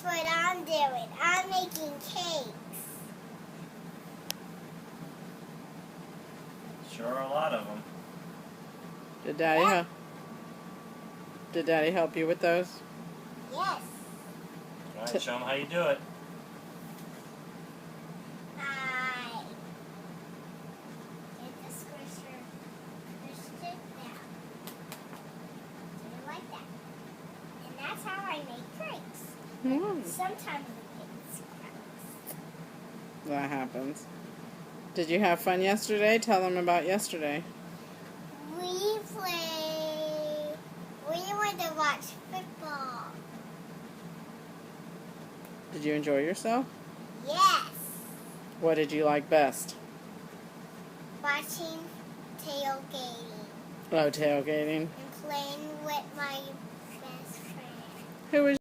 Guess what I'm doing? I'm making cakes. Sure are a lot of them. Did Daddy help you with those? Yes. All right, show them how you do it. I get the squisher, push it down. Do it like that. And that's how I make cakes. Sometimes it makes cracks. That happens. Did you have fun yesterday? Tell them about yesterday. We went to watch football. Did you enjoy yourself? Yes. What did you like best? Watching tailgating. Oh, tailgating. And playing with my best friend. Who was